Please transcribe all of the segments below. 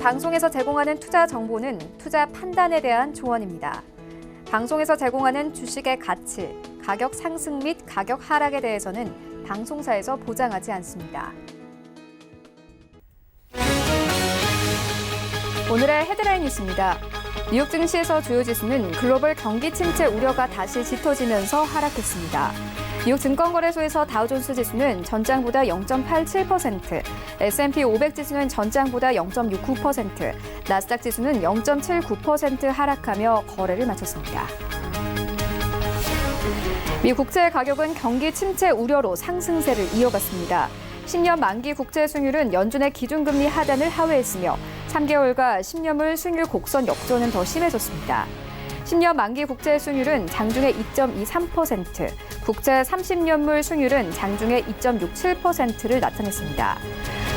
방송에서 제공하는 투자 정보는 투자 판단에 대한 조언입니다. 방송에서 제공하는 주식의 가치, 가격 상승 및 가격 하락에 대해서는 방송사에서 보장하지 않습니다. 오늘의 헤드라인 뉴스입니다. 뉴욕 증시에서 주요 지수는 글로벌 경기 침체 우려가 다시 짙어지면서 하락했습니다. 뉴욕 증권거래소에서 다우존스 지수는 전장보다 0.87%, S&P 500 지수는 전장보다 0.69%, 나스닥 지수는 0.79% 하락하며 거래를 마쳤습니다. 미 국채 가격은 경기 침체 우려로 상승세를 이어갔습니다. 10년 만기 국채 수익률은 연준의 기준금리 하단을 하회했으며 3개월과 10년물 수익률 곡선 역전은 더 심해졌습니다. 10년 만기 국채 수익률은 장중에 2.23%, 국채 30년물 수익률은 장중에 2.67%를 나타냈습니다.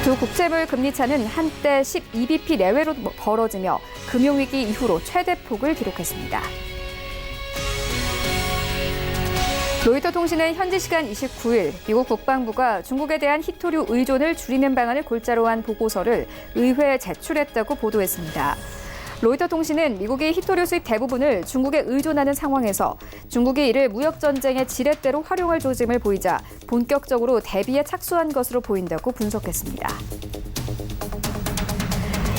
두 국채물 금리 차는 한때 12bp 내외로 벌어지며 금융위기 이후로 최대폭을 기록했습니다. 로이터 통신은 현지 시간 29일 미국 국방부가 중국에 대한 히토류 의존을 줄이는 방안을 골자로 한 보고서를 의회에 제출했다고 보도했습니다. 로이터 통신은 미국이 히토류 수입 대부분을 중국에 의존하는 상황에서 중국이 이를 무역전쟁의 지렛대로 활용할 조짐을 보이자 본격적으로 대비에 착수한 것으로 보인다고 분석했습니다.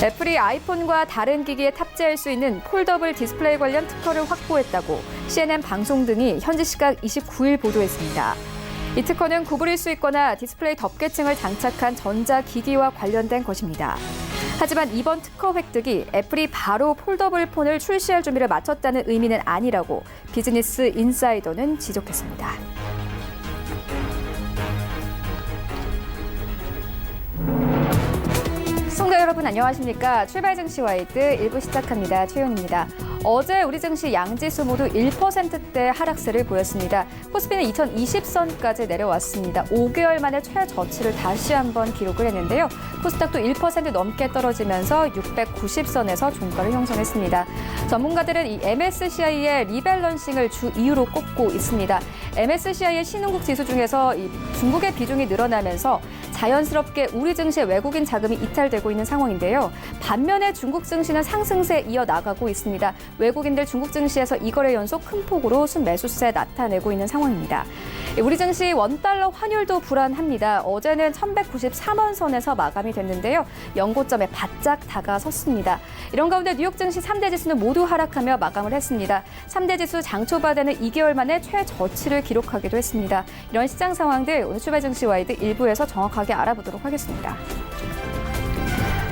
애플이 아이폰과 다른 기기에 탑재할 수 있는 폴더블 디스플레이 관련 특허를 확보했다고 CNN 방송 등이 현지 시각 29일 보도했습니다. 이 특허는 구부릴 수 있거나 디스플레이 덮개층을 장착한 전자기기와 관련된 것입니다. 하지만 이번 특허 획득이 애플이 바로 폴더블 폰을 출시할 준비를 마쳤다는 의미는 아니라고 비즈니스 인사이더는 지적했습니다. 시청자 여러분 안녕하십니까? 출발 증시 와이드 1부 시작합니다. 최윤입니다. 어제 우리 증시 양지수 모두 1%대 하락세를 보였습니다. 코스피는 2020선까지 내려왔습니다. 5개월 만에 최저치를 다시 한번 기록을 했는데요. 코스닥도 1% 넘게 떨어지면서 690선에서 종가를 형성했습니다. 전문가들은 이 MSCI의 리밸런싱을 주 이유로 꼽고 있습니다. MSCI의 신흥국 지수 중에서 이 중국의 비중이 늘어나면서 자연스럽게 우리 증시에 외국인 자금이 이탈되고 있는 상황인데요. 반면에 중국 증시는 상승세 이어나가고 있습니다. 외국인들 중국 증시에서 이거래 연속 큰 폭으로 순매수세 나타내고 있는 상황입니다. 우리 증시 원달러 환율도 불안합니다. 어제는 1193원 선에서 마감이 됐는데요. 연고점에 바짝 다가섰습니다. 이런 가운데 뉴욕 증시 3대 지수는 모두 하락하며 마감을 했습니다. 3대 지수 장 초반에는 2개월 만에 최저치를 기록하기도 했습니다. 이런 시장 상황들 오늘 출발 증시 와이드 1부에서 정확하게 알아보도록 하겠습니다.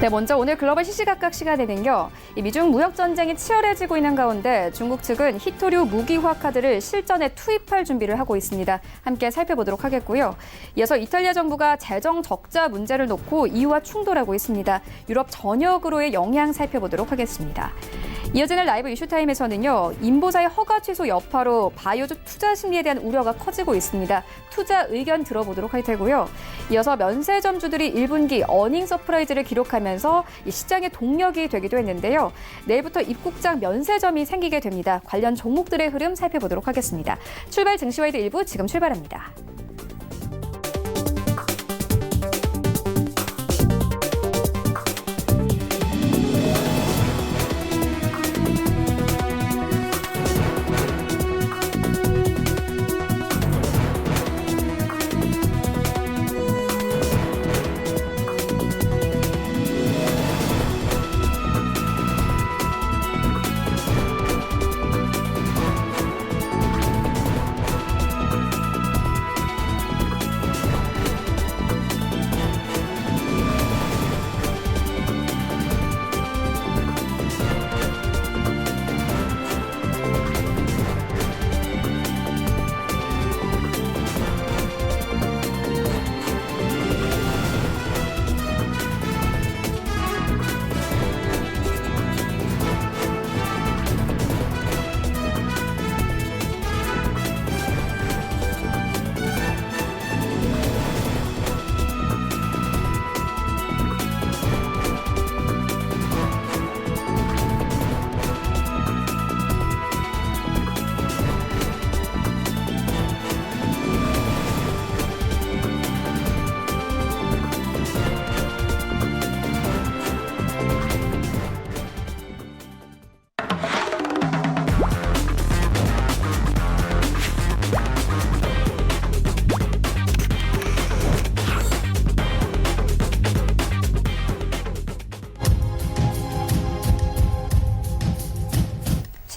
네, 먼저 오늘 글로벌 시시각각 시간에는요. 미중 무역 전쟁이 치열해지고 있는 가운데 중국 측은 히토류 무기화 카드를 실전에 투입할 준비를 하고 있습니다. 함께 살펴보도록 하겠고요. 이어서 이탈리아 정부가 재정 적자 문제를 놓고 EU와 충돌하고 있습니다. 유럽 전역으로의 영향 살펴보도록 하겠습니다. 이어지는 라이브 이슈타임에서는요. 인보사의 허가 취소 여파로 바이오주 투자 심리에 대한 우려가 커지고 있습니다. 투자 의견 들어보도록 할 테고요. 이어서 면세점주들이 1분기 어닝 서프라이즈를 기록하면서 이 시장의 동력이 되기도 했는데요. 내일부터 입국장 면세점이 생기게 됩니다. 관련 종목들의 흐름 살펴보도록 하겠습니다. 출발 증시와이드 1부 지금 출발합니다.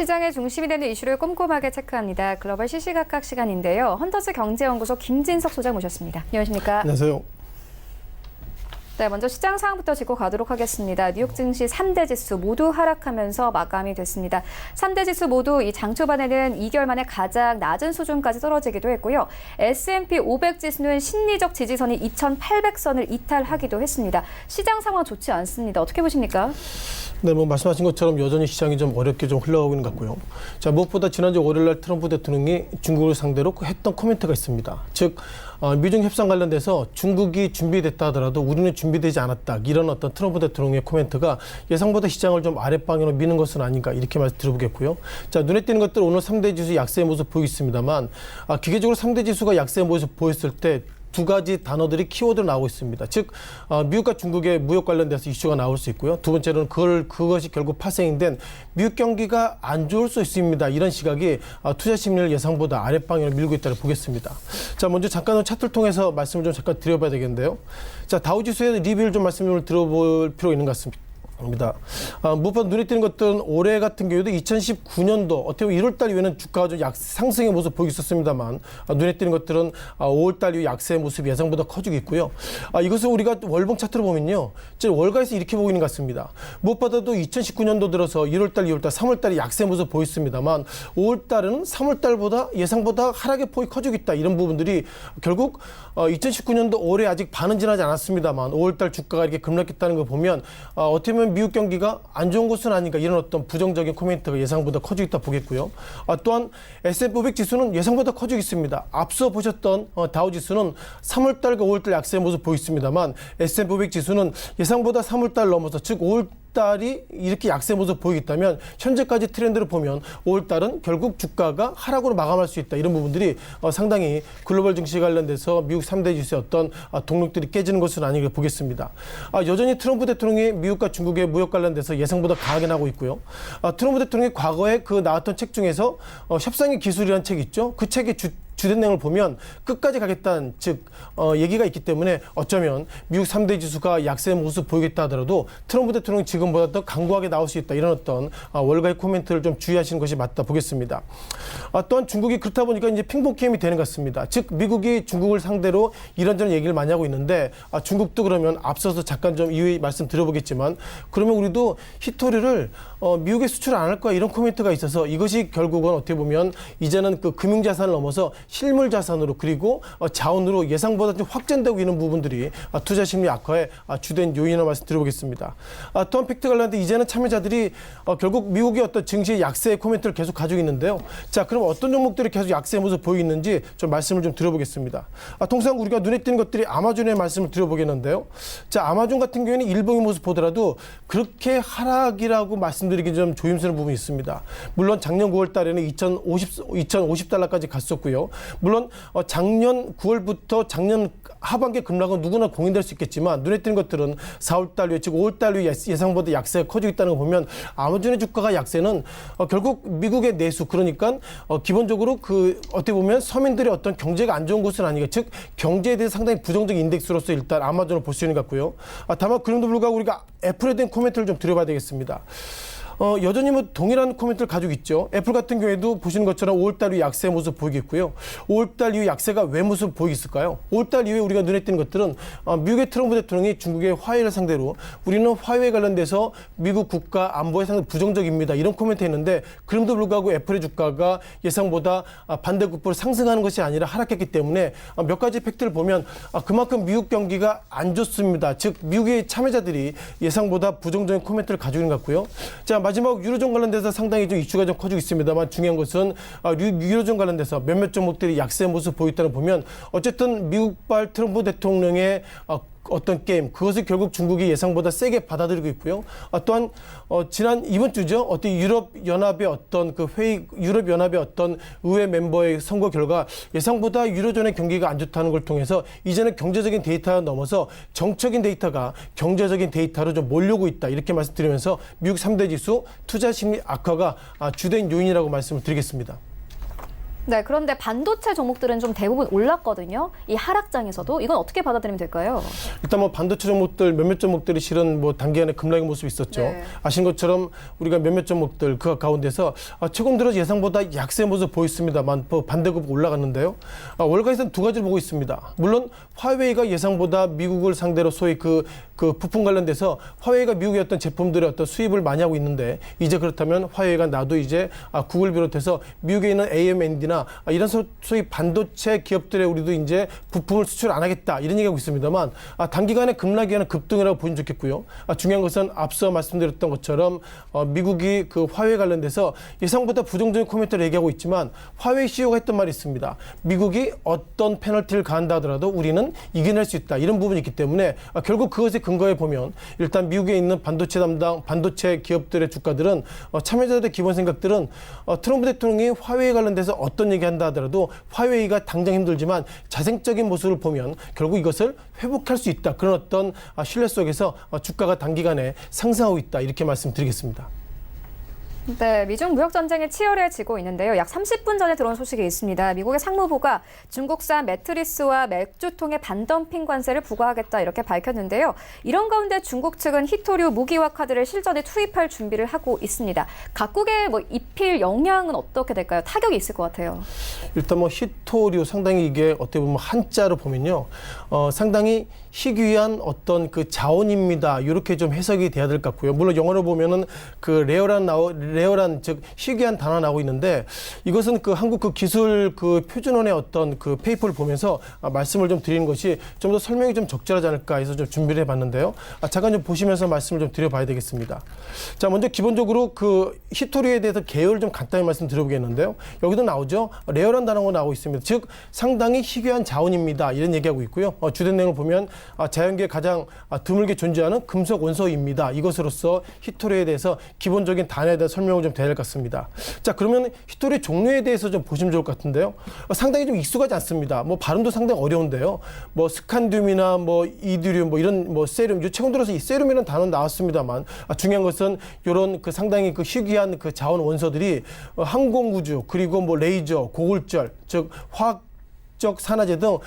시장의 중심이 되는 이슈를 꼼꼼하게 체크합니다. 글로벌 시시각각 시간인데요. 헌터스 경제연구소 김진석 소장 모셨습니다. 안녕하십니까? 안녕하세요. 네, 먼저 시장 상황부터 짚고 가도록 하겠습니다. 뉴욕 증시 3대 지수 모두 하락하면서 마감이 됐습니다. 3대 지수 모두 이 장 초반에는 2개월 만에 가장 낮은 수준까지 떨어지기도 했고요. S&P 500 지수는 심리적 지지선이 2,800선을 이탈하기도 했습니다. 시장 상황 좋지 않습니다. 어떻게 보십니까? 네, 말씀하신 것처럼 여전히 시장이 좀 어렵게 좀 흘러가고 있는 것 같고요. 자, 무엇보다 지난주 월요일날 트럼프 대통령이 중국을 상대로 했던 코멘트가 있습니다. 즉, 미중 협상 관련돼서 중국이 준비됐다 하더라도 우리는 준비되지 않았다. 이런 어떤 트럼프 대통령의 코멘트가 예상보다 시장을 좀 아랫방향으로 미는 것은 아닌가 이렇게 말씀 드려보겠고요. 자, 눈에 띄는 것들 오늘 3대 지수 약세의 모습 보이겠습니다만 기계적으로 3대 지수가 약세의 모습 보였을 때 두 가지 단어들이 키워드로 나오고 있습니다. 즉 미국과 중국의 무역 관련돼서 이슈가 나올 수 있고요. 두 번째로는 그것이 결국 파생된 미국 경기가 안 좋을 수 있습니다. 이런 시각이 투자 심리를 예상보다 아랫방향으로 밀고 있다고 보겠습니다. 자, 먼저 잠깐 차트를 통해서 말씀을 좀 잠깐 드려봐야 되겠는데요. 자, 다우지수의 리뷰를 좀 말씀을 들어볼 필요가 있는 것 같습니다. 무엇보다 눈에 띄는 것들은 올해 같은 경우에도 2019년도 어떻게 보면 1월달 이후에는 주가가 좀 상승의 모습 보이고 있었습니다만 눈에 띄는 것들은 5월달 이후 약세의 모습이 예상보다 커지고 있고요. 이것을 우리가 월봉 차트로 보면요. 월가에서 이렇게 보고 있는 것 같습니다. 무엇보다도 2019년도 들어서 1월달, 2월달, 3월달이 약세 모습 보였습니다만 5월달은 3월달보다 예상보다 하락의 폭이 커지고 있다. 이런 부분들이 결국 2019년도 올해 아직 반은 지나지 않았습니다만 5월달 주가가 이렇게 급락했다는 걸 보면 어떻게 보면 미국 경기가 안 좋은 것은 아닌가 이런 어떤 부정적인 코멘트가 예상보다 커지고 있다 보겠고요. 또한 S&P 500 지수는 예상보다 커지고 있습니다. 앞서 보셨던 다우 지수는 3월달과 5월달 약세의 모습 보였습니다만 S&P 500 지수는 예상보다 3월달 넘어서 즉 5월달이 이렇게 약세 모습 보이겠다면 현재까지 트렌드를 보면 5월달은 결국 주가가 하락으로 마감할 수 있다. 이런 부분들이 상당히 글로벌 증시 관련돼서 미국 3대 지수의 어떤 동력들이 깨지는 것은 아닌가 보겠습니다. 여전히 트럼프 대통령이 미국과 중국의 무역 관련돼서 예상보다 강하게 나오고 있고요. 트럼프 대통령이 과거에 나왔던 책 중에서 협상의 기술이라는 책이 있죠. 그 책의 주된 내용을 보면 끝까지 가겠다는 얘기가 있기 때문에 어쩌면 미국 3대 지수가 약세의 모습 보이겠다 하더라도 트럼프 대통령이 지금보다 더 강구하게 나올 수 있다. 이런 어떤 월가의 코멘트를 좀 주의하시는 것이 맞다 보겠습니다. 또한 중국이 그렇다 보니까 이제 핑퐁 게임이 되는 것 같습니다. 즉 미국이 중국을 상대로 이런저런 얘기를 많이 하고 있는데 중국도 그러면 앞서서 잠깐 좀 이후에 말씀드려보겠지만 그러면 우리도 히토리를 미국에 수출 안 할 거야 이런 코멘트가 있어서 이것이 결국은 어떻게 보면 이제는 그 금융자산을 넘어서 실물 자산으로 그리고 자원으로 예상보다 좀 확전되고 있는 부분들이 투자 심리 악화의 주된 요인이라고 말씀드려보겠습니다. 또한 팩트 관련된 이제는 참여자들이 결국 미국의 어떤 증시의 약세의 코멘트를 계속 가지고 있는데요. 자, 그럼 어떤 종목들이 계속 약세의 모습 보이고 있는지 좀 말씀을 좀 드려보겠습니다. 통상 우리가 눈에 띄는 것들이 아마존의 말씀을 드려보겠는데요. 자, 아마존 같은 경우에는 일봉의 모습 보더라도 그렇게 하락이라고 말씀드리기 좀 조심스러운 부분이 있습니다. 물론 작년 9월 달에는 2,050달러까지 갔었고요. 물론 작년 9월부터 작년 하반기 급락은 누구나 공인될 수 있겠지만 눈에 띄는 것들은 4월달 이후 즉 5월달 이후 예상보다 약세가 커지고 있다는 걸 보면 아마존의 주가가 약세는 결국 미국의 내수 그러니까 기본적으로 어떻게 보면 서민들의 어떤 경제가 안 좋은 곳은 아니겠 즉 경제에 대해서 상당히 부정적 인덱스로서 일단 아마존을 볼 수 있는 것 같고요. 다만 그럼에도 불구하고 우리가 애플에 대한 코멘트를 좀 드려봐야 되겠습니다. 여전히 동일한 코멘트를 가지고 있죠. 애플 같은 경우에도 보시는 것처럼 5월달 이후 약세 모습 보이겠고요. 5월달 이후 약세가 왜 모습 보이겠을까요? 5월달 이후에 우리가 눈에 띄는 것들은 미국의 트럼프 대통령이 중국의 화웨이를 상대로 우리는 화웨이 관련돼서 미국 국가 안보에 상당히 부정적입니다. 이런 코멘트 했는데 그럼에도 불구하고 애플의 주가가 예상보다 반대급부로 상승하는 것이 아니라 하락했기 때문에 몇 가지 팩트를 보면 그만큼 미국 경기가 안 좋습니다. 즉 미국의 참여자들이 예상보다 부정적인 코멘트를 가지고 있는 것 같고요. 자, 마지막 유로존 관련돼서 상당히 좀 이슈가 좀 커지고 있습니다만 중요한 것은 유로존 관련돼서 몇몇 종목들이 약세 모습 보였다는 보면 어쨌든 미국발 트럼프 대통령의 어떤 게임 그것을 결국 중국이 예상보다 세게 받아들이고 있고요. 또한 이번 주죠. 어떤 유럽연합의 어떤 유럽연합의 어떤 의회 멤버의 선거 결과 예상보다 유로존의 경기가 안 좋다는 걸 통해서 이제는 경제적인 데이터가 넘어서 정적인 데이터가 경제적인 데이터로 좀 몰려오고 있다. 이렇게 말씀드리면서 미국 3대 지수 투자 심리 악화가 주된 요인이라고 말씀을 드리겠습니다. 네, 그런데 반도체 종목들은 좀 대부분 올랐거든요. 이 하락장에서도 이건 어떻게 받아들이면 될까요? 일단 뭐 반도체 종목들 몇몇 종목들이 실은 뭐 단기간에 급락의 모습이 있었죠. 네. 아신 것처럼 우리가 몇몇 종목들 그 가운데서 최근 들어 예상보다 약세 모습 보였습니다만 반대급 올라갔는데요. 월가에서는 두 가지를 보고 있습니다. 물론 화웨이가 예상보다 미국을 상대로 소위 그 부품 관련돼서 화웨이가 미국의 어떤 제품들의 어떤 수입을 많이 하고 있는데 이제 그렇다면 화웨이가 나도 이제 구글 비롯해서 미국에 있는 AMD나 이런 소위 반도체 기업들의 우리도 이제 부품을 수출 안 하겠다 이런 얘기하고 있습니다만 단기간에 급락이나 급등이라고 보시면 좋겠고요. 중요한 것은 앞서 말씀드렸던 것처럼 미국이 그 화웨이 관련돼서 예상보다 부정적인 코멘트를 얘기하고 있지만 화웨이 CEO가 했던 말이 있습니다. 미국이 어떤 페널티를 가한다 하더라도 우리는 이겨낼 수 있다 이런 부분이 있기 때문에 결국 그것에 근거해 보면 일단 미국에 있는 반도체 기업들의 주가들은 참여자들의 기본 생각들은 트럼프 대통령이 화웨이 관련돼서 어떤 얘기한다 하더라도 화웨이가 당장 힘들지만 자생적인 모습을 보면 결국 이것을 회복할 수 있다. 그런 어떤 신뢰 속에서 주가가 단기간에 상승하고 있다. 이렇게 말씀드리겠습니다. 네, 미중 무역 전쟁이 치열해지고 있는데요. 약 30분 전에 들어온 소식이 있습니다. 미국의 상무부가 중국산 매트리스와 맥주통에 반덤핑 관세를 부과하겠다 이렇게 밝혔는데요. 이런 가운데 중국 측은 히토류 무기화 카드를 실전에 투입할 준비를 하고 있습니다. 각국의 입힐 영향은 어떻게 될까요? 타격이 있을 것 같아요. 일단 히토류 상당히 이게 어떻게 보면 한자로 보면요. 상당히 희귀한 어떤 그 자원입니다. 이렇게 좀 해석이 돼야 될 것 같고요. 물론 영어로 보면은 그 레어란 즉 희귀한 단어 나오고 있는데 이것은 그 한국 그 기술 그 표준원의 어떤 그 페이퍼를 보면서 말씀을 좀 드리는 것이 좀 더 설명이 좀 적절하지 않을까 해서 좀 준비를 해봤는데요. 잠깐 좀 보시면서 말씀을 좀 드려봐야 되겠습니다. 자, 먼저 기본적으로 그 히토류에 대해서 개요를 좀 간단히 말씀드려보겠는데요. 여기도 나오죠. 레어란 단어가 나오고 있습니다. 즉 상당히 희귀한 자원입니다. 이런 얘기하고 있고요. 주된 내용을 보면 자연계에 가장 드물게 존재하는 금속 원소입니다. 이것으로서 히토류에 대해서 기본적인 단어에 대한 설명을 좀 드려야 될 것 같습니다. 자, 그러면 히토류 종류에 대해서 좀 보시면 좋을 것 같은데요. 상당히 좀 익숙하지 않습니다. 발음도 상당히 어려운데요. 스칸듐이나 이듐 이런 세륨, 최근 들어서 이 세륨이라는 단어 나왔습니다만 중요한 것은 이런 그 상당히 그 희귀한 그 자원 원소들이 항공우주 그리고 레이저, 고골절, 즉 화학적 산화제 등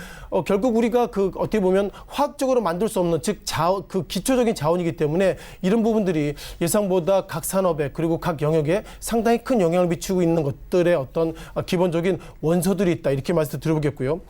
결국 우리가 그 어떻게 보면 화학적으로 만들 수 없는 즉 그 기초적인 자원이기 때문에 이런 부분들이 예상보다 각 산업에 그리고 각 영역에 상당히 큰 영향을 미치고 있는 것들의 어떤 기본적인 원소들이 있다 이렇게 말씀 드려보겠고요.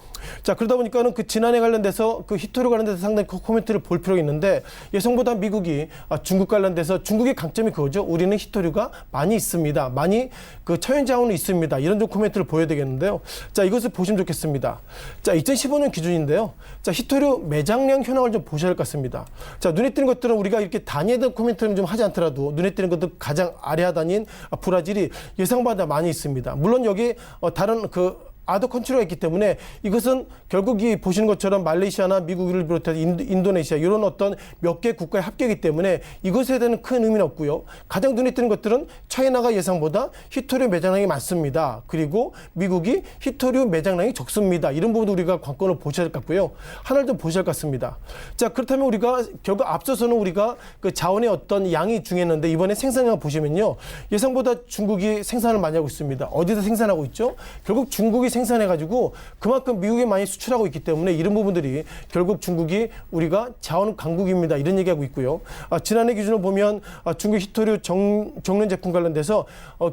자, 그러다 보니까는 그 지난해 관련돼서 그 히토류 관련돼서 상당히 코멘트를 볼 필요가 있는데 예상보다 미국이 중국 관련돼서 중국의 강점이 그거죠. 우리는 히토류가 많이 있습니다. 많이 그 천연 자원이 있습니다. 이런 좀 코멘트를 보여야 되겠는데요. 자, 이것을 보시면 좋겠습니다. 자, 2015년 기준인데요. 자, 히토류 매장량 현황을 좀 보셔야 할 것 같습니다. 자, 눈에 띄는 것들은 우리가 이렇게 단위에 대한 코멘트는 좀 하지 않더라도 눈에 띄는 것들 가장 아래 하단인 브라질이 예상보다 많이 있습니다. 물론 여기 다른 그 아더 컨트리가 있기 때문에 이것은 결국 이 보시는 것처럼 말레이시아나 미국을 비롯해서 인도네시아 이런 어떤 몇 개 국가의 합격이기 때문에 이것에 대한 큰 의미는 없고요. 가장 눈에 띄는 것들은 차이나가 예상보다 히토류 매장량이 많습니다. 그리고 미국이 히토류 매장량이 적습니다. 이런 부분도 우리가 관건을 보셔야 할 것 같고요. 하나를 좀 보셔야 할 것 같습니다. 자, 그렇다면 우리가 결국 앞서서는 우리가 그 자원의 어떤 양이 중요했는데 이번에 생산량을 보시면요. 예상보다 중국이 생산을 많이 하고 있습니다. 어디서 생산하고 있죠? 결국 중국이 생산해가지고 그만큼 미국에 많이 수출하고 있기 때문에 이런 부분들이 결국 중국이 우리가 자원 강국입니다. 이런 얘기하고 있고요. 지난해 기준으로 보면 중국 히토류 정련 제품 관련돼서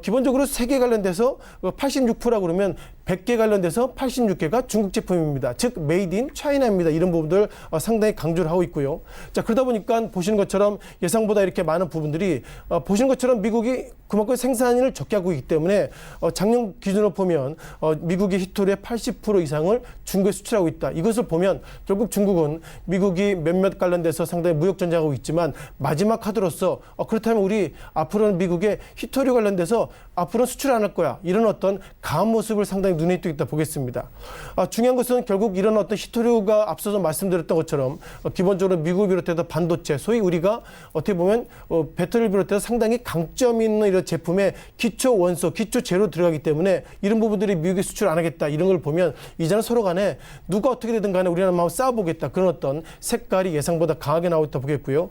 기본적으로 세계 관련돼서 86%라고 그러면 100개 관련돼서 86개가 중국 제품입니다. 즉 메이드 인 차이나입니다. 이런 부분들 상당히 강조를 하고 있고요. 자, 그러다 보니까 보시는 것처럼 예상보다 이렇게 많은 부분들이 보시는 것처럼 미국이 그만큼 생산을 적게 하고 있기 때문에 작년 기준으로 보면 미국이 히토류의 80% 이상을 중국에 수출하고 있다. 이것을 보면 결국 중국은 미국이 몇몇 관련돼서 상당히 무역 전쟁하고 있지만 마지막 카드로서 그렇다면 우리 앞으로는 미국의 히토류 관련돼서 앞으로는 수출 안 할 거야. 이런 어떤 강한 모습을 상당히 눈에 띄고 보겠습니다. 중요한 것은 결국 이런 어떤 히토류가 앞서서 말씀드렸던 것처럼 기본적으로 미국을 비롯해서 반도체, 소위 우리가 어떻게 보면 배터리를 비롯해서 상당히 강점 있는 이런 제품에 기초 원소, 기초 재료 들어가기 때문에 이런 부분들이 미국에 수출 안 하겠다. 하겠다 이런 걸 보면 이제는 서로 간에 누가 어떻게 되든 간에 우리는 한번 싸워보겠다 그런 어떤 색깔이 예상보다 강하게 나오고 있다 보겠고요.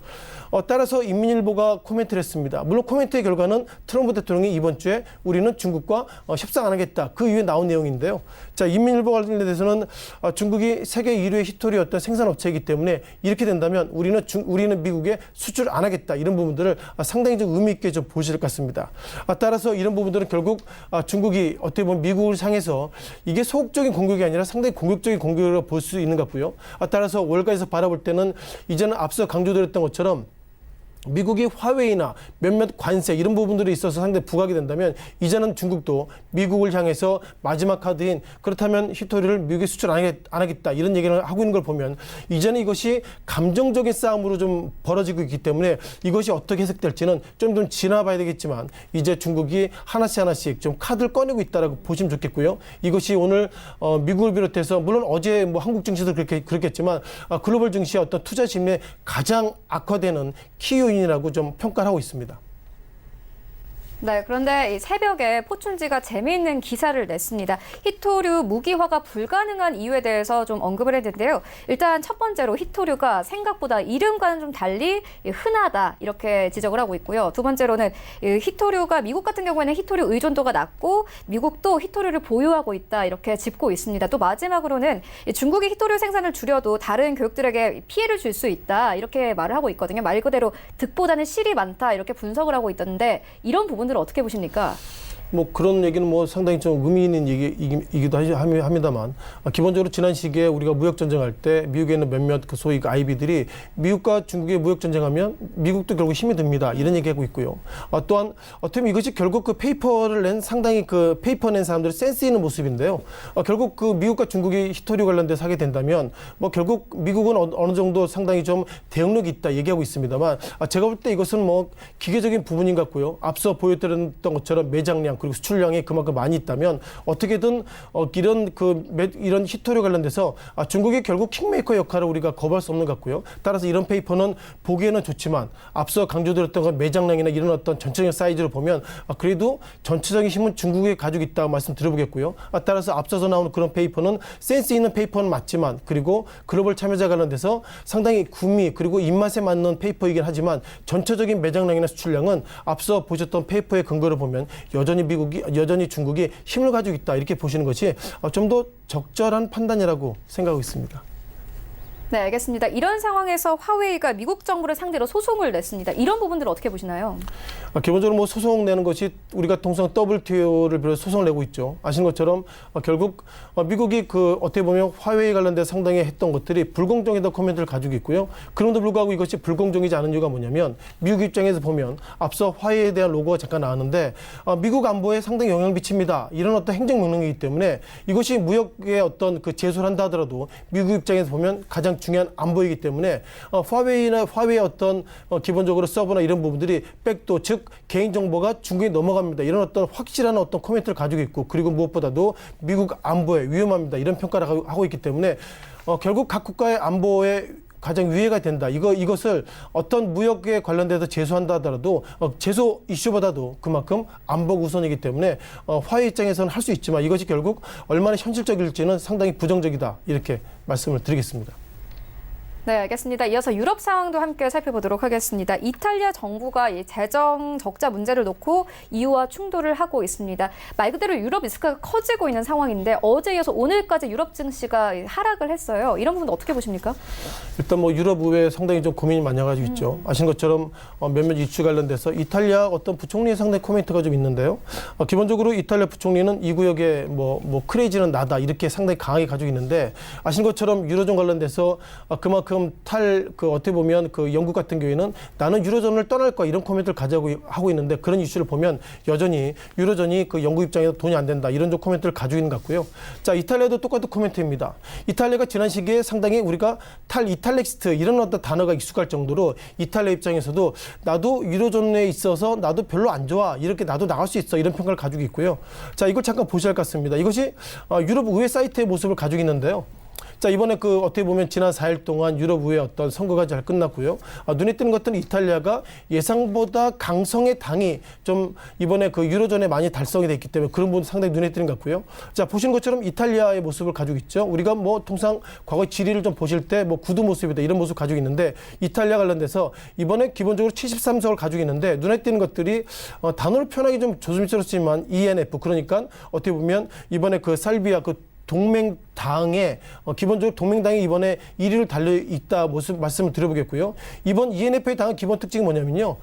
따라서 인민일보가 코멘트를 했습니다. 물론 코멘트의 결과는 트럼프 대통령이 이번 주에 우리는 중국과 협상 안 하겠다. 그 이후에 나온 내용인데요. 자, 인민일보 관련돼서는 중국이 세계 1위의 히토리 어떤 생산업체이기 때문에 이렇게 된다면 우리는 미국에 수출 안 하겠다. 이런 부분들을 상당히 좀 의미 있게 좀 보실 것 같습니다. 따라서 이런 부분들은 결국 중국이 어떻게 보면 미국을 향해서 이게 소극적인 공격이 아니라 상당히 공격적인 공격으로 볼 수 있는 것 같고요. 따라서 월가에서 바라볼 때는 이제는 앞서 강조드렸던 것처럼 미국이 화웨이나 몇몇 관세 이런 부분들이 있어서 상당히 부각이 된다면 이제는 중국도 미국을 향해서 마지막 카드인 그렇다면 히토리를 미국에 수출 안 하겠다 이런 얘기를 하고 있는 걸 보면 이제는 이것이 감정적인 싸움으로 좀 벌어지고 있기 때문에 이것이 어떻게 해석될지는 좀 지나봐야 되겠지만 이제 중국이 하나씩 좀 카드를 꺼내고 있다라고 보시면 좋겠고요. 이것이 오늘 미국을 비롯해서 물론 어제 뭐 한국 증시도 그렇겠지만 글로벌 증시의 어떤 투자 심리에 가장 악화되는 키 요인이라고 좀 평가를 하고 있습니다. 네, 그런데 이 새벽에 포춘지가 재미있는 기사를 냈습니다. 히토류 무기화가 불가능한 이유에 대해서 좀 언급을 했는데요. 일단 첫 번째로 히토류가 생각보다 이름과는 좀 달리 흔하다 이렇게 지적을 하고 있고요. 두 번째로는 히토류가 미국 같은 경우에는 히토류 의존도가 낮고 미국도 히토류를 보유하고 있다 이렇게 짚고 있습니다. 또 마지막으로는 중국이 히토류 생산을 줄여도 다른 교육들에게 피해를 줄 수 있다 이렇게 말을 하고 있거든요. 말 그대로 득보다는 실이 많다 이렇게 분석을 하고 있던데 이런 부분들 어떻게 보십니까? 뭐 그런 얘기는 뭐 상당히 좀 의미 있는 얘기이기도 합니다만 기본적으로 지난 시기에 우리가 무역 전쟁할 때 미국에 있는 몇몇 그 소위 그 아이비들이 미국과 중국의 무역 전쟁하면 미국도 결국 힘이 듭니다. 이런 얘기하고 있고요. 또한 어떻게 보면 이것이 결국 그 페이퍼를 낸 상당히 그 페이퍼 낸 사람들의 센스 있는 모습인데요. 결국 그 미국과 중국이 히토리 관련돼서 하게 된다면 뭐 결국 미국은 어느 정도 상당히 좀 대응력이 있다 얘기하고 있습니다만 제가 볼 때 이것은 뭐 기계적인 부분인 것 같고요. 앞서 보여드렸던 것처럼 매장량 그리고 수출량이 그만큼 많이 있다면 어떻게든 이런 히토리 관련돼서 중국이 결국 킹메이커 역할을 우리가 거부할 수 없는 것 같고요. 따라서 이런 페이퍼는 보기에는 좋지만 앞서 강조드렸던 건 매장량이나 이런 어떤 전체적인 사이즈를 보면 그래도 전체적인 힘은 중국이 가지고 있다고 말씀드려보겠고요. 따라서 앞서서 나오는 그런 페이퍼는 센스 있는 페이퍼는 맞지만 그리고 글로벌 참여자 관련돼서 상당히 구미 그리고 입맛에 맞는 페이퍼이긴 하지만 전체적인 매장량이나 수출량은 앞서 보셨던 페이퍼의 근거를 보면 여전히 중국이 힘을 가지고 있다 이렇게 보시는 것이 좀 더 적절한 판단이라고 생각하고 있습니다. 네, 알겠습니다. 이런 상황에서 화웨이가 미국 정부를 상대로 소송을 냈습니다. 이런 부분들을 어떻게 보시나요? 기본적으로 뭐 소송 내는 것이 우리가 통상 WTO를 비롯해 소송을 내고 있죠. 아시는 것처럼 결국 미국이 그 어떻게 보면 화웨이 관련돼서 상당히 했던 것들이 불공정이다 코멘트를 가지고 있고요. 그럼에도 불구하고 이것이 불공정이지 않은 이유가 뭐냐면 미국 입장에서 보면 앞서 화웨이에 대한 로고가 잠깐 나왔는데 미국 안보에 상당히 영향을 미칩니다. 이런 어떤 행정명령이기 때문에 이것이 무역의 어떤 그 제소를 한다 하더라도 미국 입장에서 보면 가장 중요한 안보이기 때문에 화웨이의 어떤 기본적으로 서버나 이런 부분들이 백도 즉 개인정보가 중국에 넘어갑니다. 이런 어떤 확실한 어떤 코멘트를 가지고 있고 그리고 무엇보다도 미국 안보에 위험합니다. 이런 평가를 하고 있기 때문에 결국 각 국가의 안보에 가장 위해가 된다. 이것을 어떤 무역에 관련돼서 제소한다 하더라도 제소 이슈보다도 그만큼 안보가 우선이기 때문에 화웨이 입장에서는 할 수 있지만 이것이 결국 얼마나 현실적일지는 상당히 부정적이다. 이렇게 말씀을 드리겠습니다. 네, 알겠습니다. 이어서 유럽 상황도 함께 살펴보도록 하겠습니다. 이탈리아 정부가 이 재정 적자 문제를 놓고 EU와 충돌을 하고 있습니다. 말 그대로 유럽 리스크가 커지고 있는 상황인데 어제 이어서 오늘까지 유럽 증시가 하락을 했어요. 이런 부분 어떻게 보십니까? 일단 뭐 유럽 의회에 상당히 좀 고민이 많아가지고 있죠. 아시는 것처럼 몇몇 이슈 관련돼서 이탈리아 어떤 부총리의 상당히 코멘트가 좀 있는데요. 기본적으로 이탈리아 부총리는 이 구역에 뭐 크레이지는 나다 이렇게 상당히 강하게 가지고 있는데 아시는 것처럼 유로존 관련돼서 그만큼 어떻게 보면 그 영국 같은 경우에는 나는 유로존을 떠날 거야 이런 코멘트를 하고 있는데 그런 이슈를 보면 여전히 유로존이 그 영국 입장에서 돈이 안 된다 이런 좀 코멘트를 가지고 있는 것 같고요. 자, 이탈리아도 똑같은 코멘트입니다. 이탈리아가 지난 시기에 상당히 우리가 이탈렉스트 이런 어떤 단어가 익숙할 정도로 이탈리아 입장에서도 나도 유로존에 있어서 나도 별로 안 좋아 이렇게 나도 나갈 수 있어 이런 평가를 가지고 있고요. 자, 이걸 잠깐 보셔야 할 것 같습니다. 이것이 유럽 의회 사이트의 모습을 가지고 있는데요. 자, 이번에 어떻게 보면 지난 4일 동안 유럽의회 어떤 선거가 잘 끝났고요. 눈에 띄는 것들은 이탈리아가 예상보다 강성의 당이 좀 이번에 유로존에 많이 달성이 됐기 때문에 그런 부분 상당히 눈에 띄는 것 같고요. 자, 보시는 것처럼 이탈리아의 모습을 가지고 있죠. 우리가 통상 과거 지리를 좀 보실 때 구두 모습이다 이런 모습 가지고 있는데 이탈리아 관련돼서 이번에 기본적으로 73석을 가지고 있는데 눈에 띄는 것들이 단어를 표현하기 좀 조심스럽지만 ENF 그러니까 어떻게 보면 이번에 살비아 동맹당에 기본적으로 동맹당이 이번에 1위를 달려 있다 모습 말씀을 드려보겠고요. 이번 ENF의 당의 기본 특징이 뭐냐면요.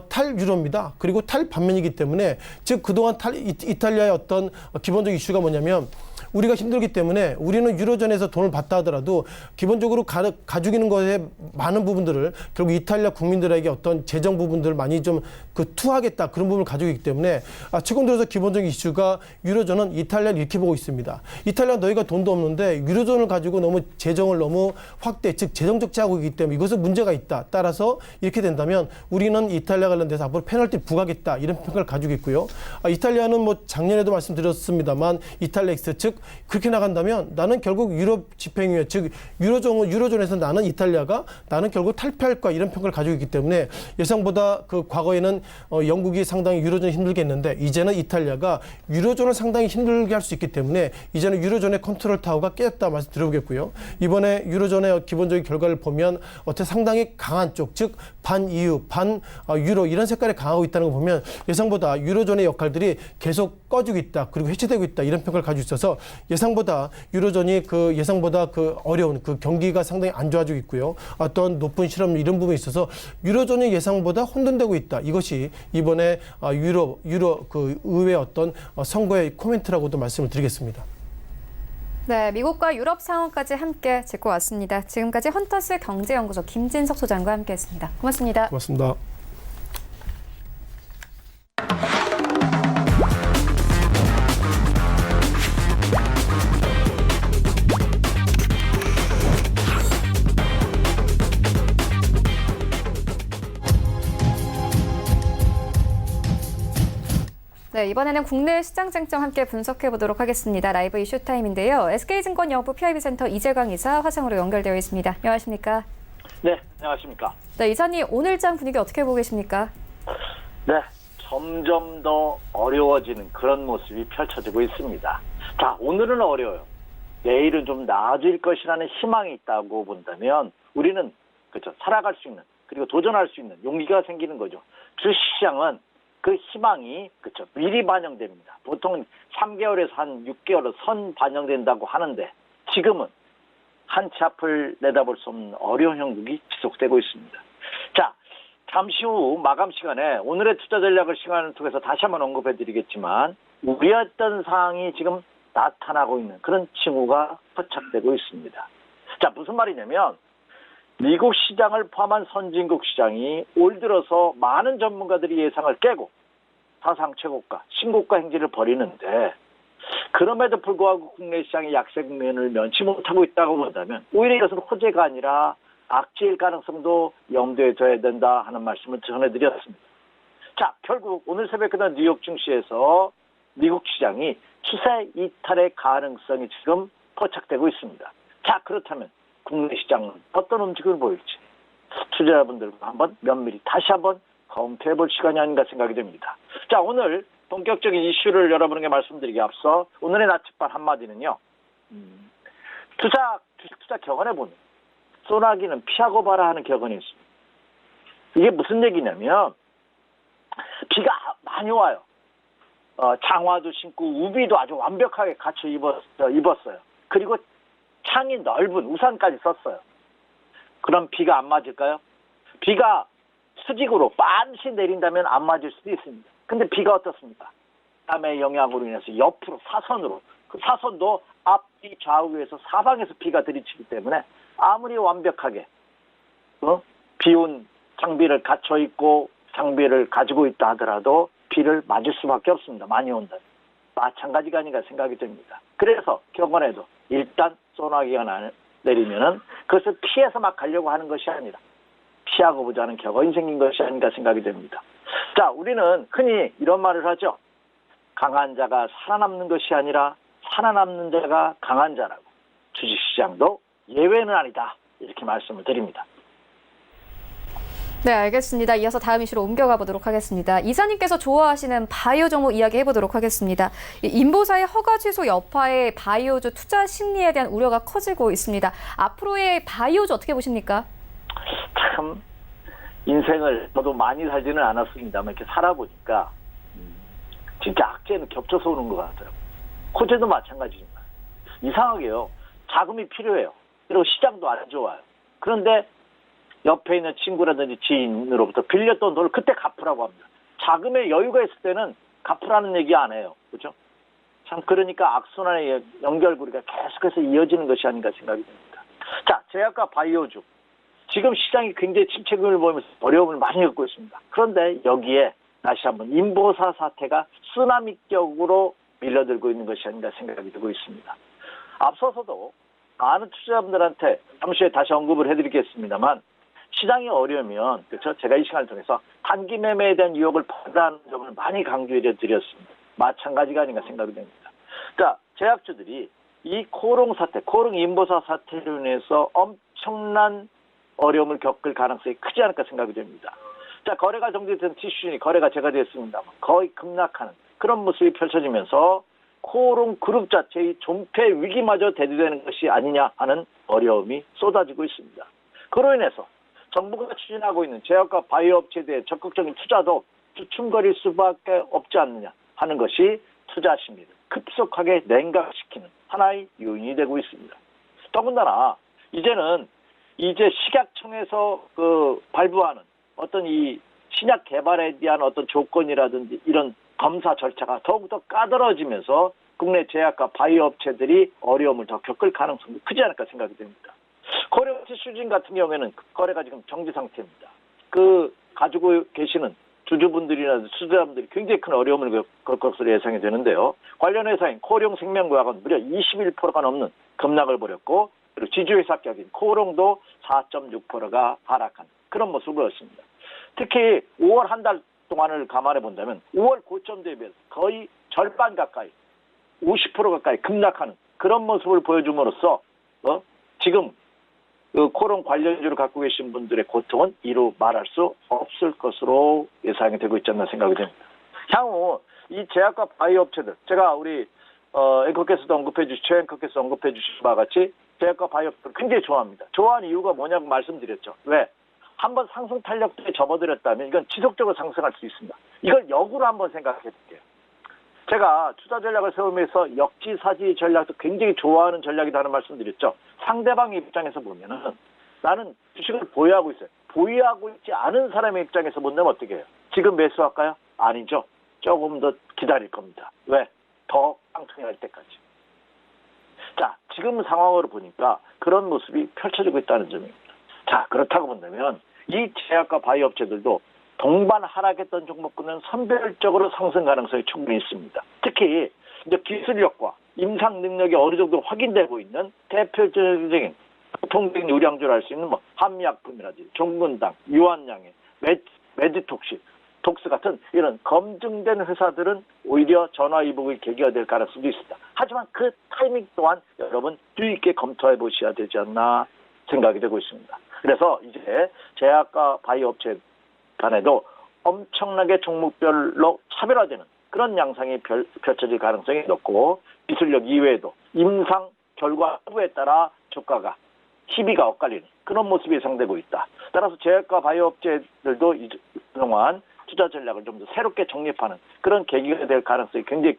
탈유로입니다. 그리고 탈반면이기 때문에 즉 그동안 이탈리아의 어떤 기본적 이슈가 뭐냐면 우리가 힘들기 때문에 우리는 유로존에서 돈을 받다 하더라도 기본적으로 가지고 있는 것에 많은 부분들을 결국 이탈리아 국민들에게 어떤 재정 부분들을 많이 좀 투하하겠다 그런 부분을 가지고 있기 때문에 최근 들어서 기본적인 이슈가 유로존은 이탈리아를 이렇게 보고 있습니다. 이탈리아 너희가 돈도 없는데 유로존을 가지고 너무 재정을 너무 확대 즉 재정 적자하고 있기 때문에 이것은 문제가 있다. 따라서 이렇게 된다면 우리는 이탈리아 관련돼서 앞으로 페널티 부과하겠다 이런 평가를 가지고 있고요. 이탈리아는 작년에도 말씀드렸습니다만 이탈렉스 즉 그렇게 나간다면 나는 결국 유럽 집행위원 즉 유로존에서 나는 이탈리아가 나는 결국 탈피할 거야 이런 평가를 가지고 있기 때문에 예상보다 과거에는 영국이 상당히 유로존이 힘들게 했는데 이제는 이탈리아가 유로존을 상당히 힘들게 할 수 있기 때문에 이제는 유로존의 컨트롤 타워가 깨졌다 말씀 드려보겠고요. 이번에 유로존의 기본적인 결과를 보면 어떻게 상당히 강한 쪽 즉 반EU 반유로 이런 색깔이 강하고 있다는 거 보면 예상보다 유로존의 역할들이 계속 꺼지고 있다 그리고 해체되고 있다 이런 평가를 가지고 있어서 예상보다 유로존이 예상보다 어려운 경기가 상당히 안 좋아지고 있고요. 어떤 높은 실업 이런 부분이 있어서 유로존이 예상보다 혼돈되고 있다. 이것이 이번에 유로 의회 어떤 선거의 코멘트라고도 말씀을 드리겠습니다. 네, 미국과 유럽 상황까지 함께 짚고 왔습니다. 지금까지 헌터스 경제연구소 김진석 소장과 함께했습니다. 고맙습니다. 고맙습니다. 네, 이번에는 국내 시장 쟁점 함께 분석해 보도록 하겠습니다. 라이브 이슈 타임인데요. SK증권 영부 PIB센터 이재광 이사 화상으로 연결되어 있습니다. 안녕하십니까? 네, 안녕하십니까? 네, 이사님 오늘장 분위기 어떻게 보고 계십니까? 네, 점점 더 어려워지는 그런 모습이 펼쳐지고 있습니다. 자, 오늘은 어려워요. 내일은 좀 나아질 것이라는 희망이 있다고 본다면 우리는 살아갈 수 있는 그리고 도전할 수 있는 용기가 생기는 거죠. 주식시장은 그 희망이 미리 반영됩니다. 보통 3개월에서 한 6개월로 선 반영된다고 하는데 지금은 한 치 앞을 내다볼 수 없는 어려운 형국이 지속되고 있습니다. 자, 잠시 후 마감 시간에 오늘의 투자 전략을 시간을 통해서 다시 한번 언급해드리겠지만 우려했던 사항이 지금 나타나고 있는 그런 징후가 포착되고 있습니다. 자, 무슨 말이냐면 미국 시장을 포함한 선진국 시장이 올 들어서 많은 전문가들이 예상을 깨고 사상 최고가, 신고가 행진을 벌이는데 그럼에도 불구하고 국내 시장의 약세 국면을 면치 못하고 있다고 본다면 오히려 이것은 호재가 아니라 악재일 가능성도 염두에 둬야 된다 하는 말씀을 전해드렸습니다. 자, 결국 오늘 새벽 끝난 뉴욕 증시에서 미국 시장이 추세 이탈의 가능성이 지금 포착되고 있습니다. 자, 그렇다면 국내 시장은 어떤 움직임을 보일지 투자자분들과 한번 면밀히 다시 한번 검토해 볼 시간이 아닌가 생각이 됩니다. 자, 오늘 본격적인 이슈를 여러분에게 말씀드리기 앞서 오늘의 나침반 한마디는요. 주식 투자 격언해 보는 소나기는 피하고 봐라 하는 격언이 있습니다. 이게 무슨 얘기냐면 비가 많이 와요. 장화도 신고 우비도 아주 완벽하게 갖춰 입었어요. 그리고 창이 넓은 우산까지 썼어요. 그럼 비가 안 맞을까요? 비가 수직으로 반드시 내린다면 안 맞을 수도 있습니다. 근데 비가 어떻습니까? 땀의 영향으로 인해서 옆으로 사선으로 그 사선도 앞뒤 좌우에서 사방에서 비가 들이치기 때문에 아무리 완벽하게 비온 장비를 갖춰 입고 장비를 가지고 있다 하더라도 비를 맞을 수밖에 없습니다. 많이 온다. 마찬가지가 아닌가 생각이 듭니다. 그래서 격언에도 일단 소나기가 내리면은 그것을 피해서 막 가려고 하는 것이 아니라 피하고 보자는 격언이 생긴 것이 아닌가 생각이 됩니다. 자, 우리는 흔히 이런 말을 하죠. 강한 자가 살아남는 것이 아니라 살아남는 자가 강한 자라고. 주식시장도 예외는 아니다. 이렇게 말씀을 드립니다. 네, 알겠습니다. 이어서 다음 이슈로 옮겨가 보도록 하겠습니다. 이사님께서 좋아하시는 바이오 종목 이야기해 보도록 하겠습니다. 인보사의 허가 취소 여파에 바이오주 투자 심리에 대한 우려가 커지고 있습니다. 앞으로의 바이오주 어떻게 보십니까? 참 인생을 저도 많이 살지는 않았습니다만 이렇게 살아보니까 진짜 악재는 겹쳐서 오는 것 같더라고요. 호재도 마찬가지입니다. 이상하게요. 자금이 필요해요. 그리고 시장도 안 좋아요. 그런데 옆에 있는 친구라든지 지인으로부터 빌렸던 돈을 그때 갚으라고 합니다. 자금에 여유가 있을 때는 갚으라는 얘기 안 해요. 그렇죠? 참 그러니까 악순환의 연결고리가 계속해서 이어지는 것이 아닌가 생각이 듭니다. 자, 제약과 바이오주. 지금 시장이 굉장히 침체금을 보이면서 어려움을 많이 겪고 있습니다. 그런데 여기에 다시 한번 인보사 사태가 쓰나미격으로 밀려들고 있는 것이 아닌가 생각이 들고 있습니다. 앞서서도 많은 투자자분들한테 잠시 후에 다시 언급을 해드리겠습니다만 시장이 어려우면 그렇죠? 제가 이 시간을 통해서 단기 매매에 대한 유혹을 받아하는 점을 많이 강조해 드렸습니다. 마찬가지가 아닌가 생각이 됩니다. 그러니까 제약주들이 이 코롱 사태, 코롱 인보사 사태로 인해서 엄청난 어려움을 겪을 가능성이 크지 않을까 생각이 됩니다. 자, 거래가 정지된 티슈니 거래가 재가됐습니다만 거의 급락하는 그런 모습이 펼쳐지면서 코롱 그룹 자체의 존폐 위기마저 대두되는 것이 아니냐 하는 어려움이 쏟아지고 있습니다. 그로 인해서 정부가 추진하고 있는 제약과 바이오 업체에 대해 적극적인 투자도 주춤거릴 수밖에 없지 않느냐 하는 것이 투자 심리를 급속하게 냉각시키는 하나의 요인이 되고 있습니다. 더군다나 이제는 식약청에서 발부하는 어떤 이 신약 개발에 대한 어떤 조건이라든지 이런 검사 절차가 더욱더 까다로워지면서 국내 제약과 바이오 업체들이 어려움을 더 겪을 가능성도 크지 않을까 생각이 됩니다. 코리아 티슈진 같은 경우에는 거래가 지금 정지 상태입니다. 가지고 계시는 주주분들이나 투자자분들이 굉장히 큰 어려움을 겪을 것으로 예상이 되는데요. 관련 회사인 코룡 생명과학은 무려 21%가 넘는 급락을 벌였고 그리고 지주회사 격인 코롱도 4.6%가 하락한 그런 모습을 보였습니다. 특히 5월 한 달 동안을 감안해 본다면 5월 고점 대비해서 거의 절반 가까이 50% 가까이 급락하는 그런 모습을 보여줌으로써 지금 코롱 관련주를 갖고 계신 분들의 고통은 이루 말할 수 없을 것으로 예상이 되고 있지 않나 생각이 됩니다. 향후 이 제약과 바이오 업체들 제가 우리 앵커께서도 최 앵커께서 언급해 주신 바와 같이 제약과 바이오 업체를 굉장히 좋아합니다. 좋아하는 이유가 뭐냐고 말씀드렸죠. 왜? 한번 상승 탄력도에 접어들었다면 이건 지속적으로 상승할 수 있습니다. 이걸 역으로 한번 생각해 볼게요. 제가 투자 전략을 세우면서 역지사지 전략도 굉장히 좋아하는 전략이다 하는 말씀드렸죠. 상대방 입장에서 보면은 나는 주식을 보유하고 있어요. 보유하고 있지 않은 사람의 입장에서 본다면 어떻게 해요? 지금 매수할까요? 아니죠. 조금 더 기다릴 겁니다. 왜? 더 깡통이 할 때까지. 자, 지금 상황으로 보니까 그런 모습이 펼쳐지고 있다는 점입니다. 자, 그렇다고 본다면 이 제약과 바이오 업체들도 동반 하락했던 종목군은 선별적으로 상승 가능성이 충분히 있습니다. 특히 이제 기술력과 임상 능력이 어느 정도 확인되고 있는 대표적인 통적인 요량주를 할 수 있는 한미약품이라든지 종근당, 유한양해, 메디톡시, 독스 같은 이런 검증된 회사들은 오히려 전화위복의 계기가 될 가능성도 있습니다. 하지만 그 타이밍 또한 여러분 주의 있게 검토해 보셔야 되지 않나 생각이 되고 있습니다. 그래서 이제 제약과 바이오 업체 간에도 엄청나게 종목별로 차별화되는 그런 양상이 펼쳐질 가능성이 높고 기술력 이외에도 임상 결과 여부에 따라 주가가 희비가 엇갈리는 그런 모습이 예상되고 있다. 따라서 제약과 바이오 업체들도 그동안 투자 전략을 좀 더 새롭게 정립하는 그런 계기가 될 가능성이 굉장히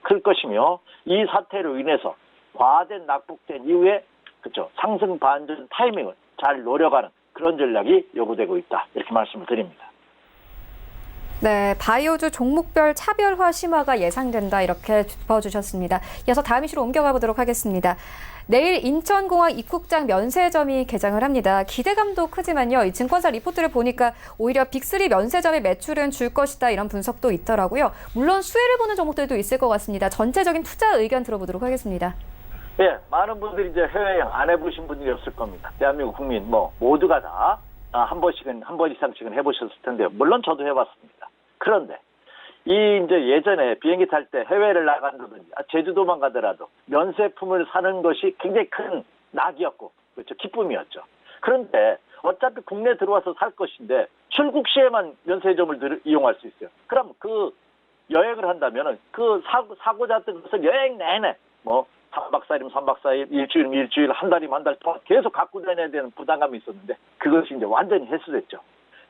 클 것이며 이 사태로 인해서 과된 낙폭된 이후에 그렇죠 상승 반전 타이밍을 잘 노려가는 그런 전략이 요구되고 있다. 이렇게 말씀을 드립니다. 네, 바이오주 종목별 차별화 심화가 예상된다 이렇게 짚어주셨습니다. 이어서 다음 이슈로 옮겨가 보도록 하겠습니다. 내일 인천공항 입국장 면세점이 개장을 합니다. 기대감도 크지만요. 이 증권사 리포트를 보니까 오히려 빅3 면세점의 매출은 줄 것이다 이런 분석도 있더라고요. 물론 수혜를 보는 종목들도 있을 것 같습니다. 전체적인 투자 의견 들어보도록 하겠습니다. 네, 많은 분들이 이제 해외여행 안 해보신 분들이 없을 겁니다. 대한민국 국민 모두가 다 한 번 이상씩은 해보셨을 텐데요. 물론 저도 해봤습니다. 그런데 이제 예전에 비행기 탈 때 해외를 나간다든지 제주도만 가더라도 면세품을 사는 것이 굉장히 큰 낙이었고 그렇죠. 기쁨이었죠. 그런데 어차피 국내 들어와서 살 것인데 출국 시에만 면세점을 이용할 수 있어요. 그럼 그 여행을 한다면은 그 사고 잤던 것을 여행 내내 뭐 3박 4일이면 3박 4일, 일주일이면 일주일, 한 달이면 한 달 동안 계속 갖고 다녀야 되는 부담감이 있었는데 그것이 이제 완전히 해소됐죠.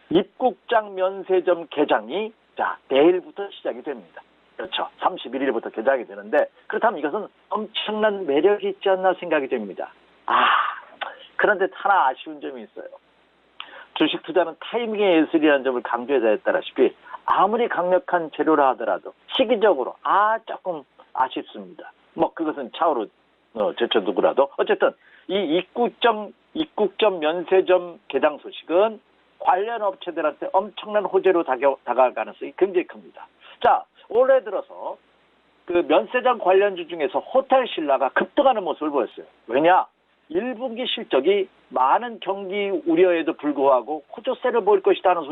입국장 면세점 개장이 자 내일부터 시작이 됩니다. 그렇죠. 31일부터 개장이 되는데 그렇다면 이것은 엄청난 매력이 있지 않나 생각이 됩니다. 그런데 하나 아쉬운 점이 있어요. 주식 투자는 타이밍의 예술이라는 점을 강조해야 했다시피 아무리 강력한 재료라 하더라도 시기적으로 조금 아쉽습니다. 뭐 그것은 차후로 제쳐두고라도 어쨌든 이 입국점 면세점 개장 소식은 관련 업체들한테 엄청난 호재로 다가갈 가능성이 굉장히 큽니다. 자, 올해 들어서 그 면세점 관련주 중에서 호텔신라가 급등하는 모습을 보였어요. 왜냐? 1분기 실적이 많은 경기 우려에도 불구하고 호조세를 보일 것이다 하는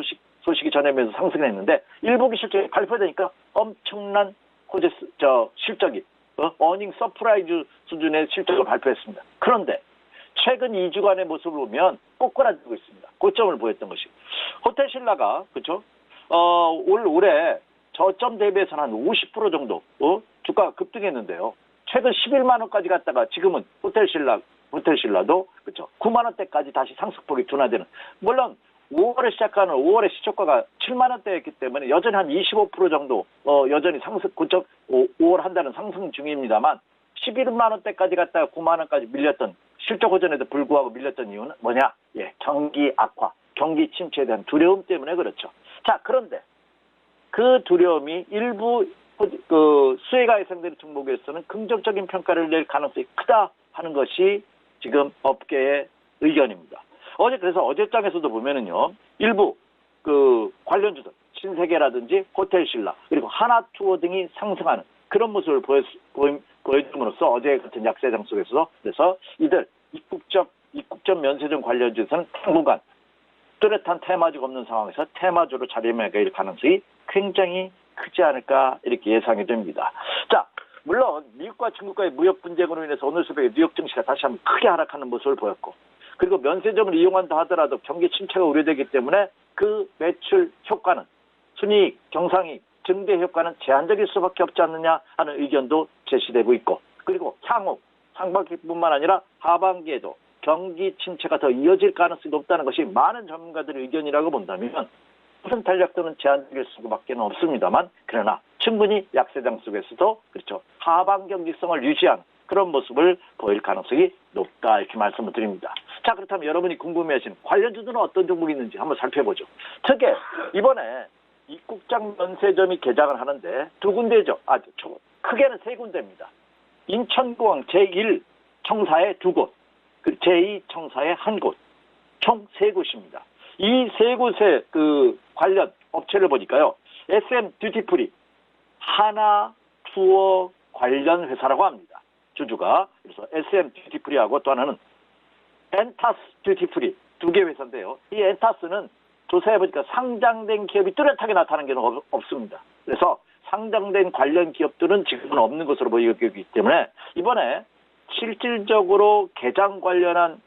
소식이 전해면서 상승했는데 1분기 실적이 발표되니까 엄청난 실적이 어닝 서프라이즈 수준의 실적을 발표했습니다. 그런데 최근 2주간의 모습을 보면 꼬꾸라지고 있습니다. 고점을 보였던 것이. 호텔신라가 그렇죠? 올해 저점 대비해서는 한 50% 정도 주가가 급등했는데요. 최근 11만 원까지 갔다가 지금은 호텔신라도 그렇죠. 9만 원대까지 다시 상승폭이 둔화되는. 물론 5월에 시작하는 5월의 시초가가 7만 원대였기 때문에 여전히 한 25% 정도 여전히 상승 5월 한 달은 상승 중입니다만 11만 원대까지 갔다가 9만 원까지 밀렸던 실적 호전에도 불구하고 밀렸던 이유는 뭐냐? 경기 악화, 경기 침체에 대한 두려움 때문에 그렇죠. 자, 그런데 그 두려움이 일부 수혜가 예상되는 종목에서는 긍정적인 평가를 낼 가능성이 크다 하는 것이 지금 업계의 의견입니다. 그래서 어제장에서도 보면은요, 일부 관련주들, 신세계라든지 호텔신라, 그리고 하나투어 등이 상승하는 그런 모습을 보여줌으로써 어제 같은 약세장 속에서 그래서 이들 입국점 면세점 관련주에서는 당분간 뚜렷한 테마주가 없는 상황에서 테마주로 자리매길 가능성이 굉장히 크지 않을까 이렇게 예상이 됩니다. 자, 물론 미국과 중국과의 무역 분쟁으로 인해서 오늘 새벽에 뉴욕 증시가 다시 한번 크게 하락하는 모습을 보였고 그리고 면세점을 이용한다 하더라도 경기 침체가 우려되기 때문에 그 매출 효과는 순이익, 경상이익, 증대 효과는 제한적일 수밖에 없지 않느냐 하는 의견도 제시되고 있고 그리고 향후 상반기뿐만 아니라 하반기에도 경기 침체가 더 이어질 가능성이 높다는 것이 많은 전문가들의 의견이라고 본다면 무슨 탄력도는 제한적일 수밖에 없습니다만 그러나 충분히 약세장 속에서도 그렇죠 하반 경직성을 유지하는 그런 모습을 보일 가능성이 높다 이렇게 말씀을 드립니다. 자, 그렇다면 여러분이 궁금해하시는 관련주들은 어떤 종목이 있는지 한번 살펴보죠. 특히 이번에 입국장 면세점이 개장을 하는데 두 군데죠. 크게는 세 군데입니다. 인천공항 제1 청사에 두 곳, 제2 청사에 한 곳, 총 세 곳입니다. 이 세 곳의 관련 업체를 보니까요. SM 듀티프리, 하나투어 관련 회사라고 합니다. 주주가. 그래서 SM 듀티프리하고 또 하나는 엔타스 듀티프리 두 개 회사인데요. 이 엔타스는 조사해 보니까 상장된 기업이 뚜렷하게 나타나는 게 없습니다. 그래서 상장된 관련 기업들은 지금은 없는 것으로 보이기 때문에 이번에 실질적으로 개장 관련한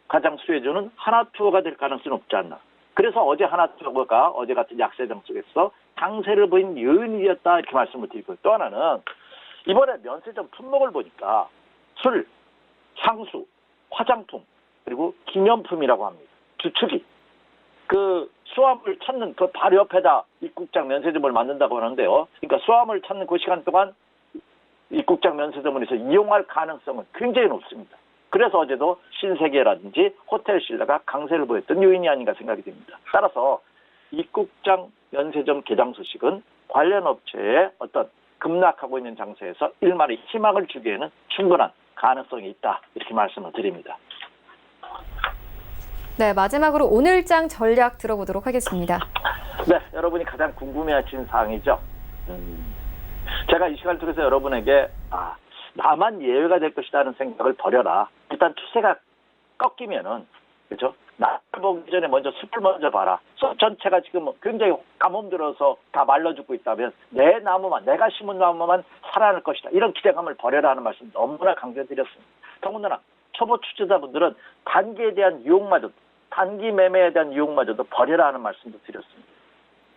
가장 수혜주는 하나투어가 될 가능성이 높지 않나. 그래서 어제 하나투어가 어제 같은 약세장 속에서 강세를 보인 요인이었다 이렇게 말씀을 드리고 또 하나는 이번에 면세점 품목을 보니까 술, 향수, 화장품 그리고 기념품이라고 합니다. 주축이 수화물 찾는 그 바로 옆에다 입국장 면세점을 만든다고 하는데요. 그러니까 수화물 찾는 그 시간 동안 입국장 면세점을 해서 이용할 가능성은 굉장히 높습니다. 그래서 어제도 신세계라든지 호텔신라가 강세를 보였던 요인이 아닌가 생각이 됩니다. 따라서 입국장 면세점 개장 소식은 관련 업체의 어떤 급락하고 있는 장세에서 일말의 희망을 주기에는 충분한 가능성이 있다 이렇게 말씀을 드립니다. 네, 마지막으로 오늘장 전략 들어보도록 하겠습니다. 네, 여러분이 가장 궁금해하시는 사항이죠. 제가 이 시간을 통해서 여러분에게 나만 예외가 될 것이라는 생각을 버려라. 일단 추세가 꺾이면은 그렇죠. 나를 보기 전에 먼저 숲을 먼저 봐라. 숲 전체가 지금 굉장히 가뭄 들어서 다 말라 죽고 있다면 내 나무만 내가 심은 나무만 살아날 것이다. 이런 기대감을 버려라 하는 말씀 너무나 강조드렸습니다. 더군다나 초보 투자자분들은 단기에 대한 유혹마저도, 단기 매매에 대한 유혹마저도 버려라 하는 말씀도 드렸습니다.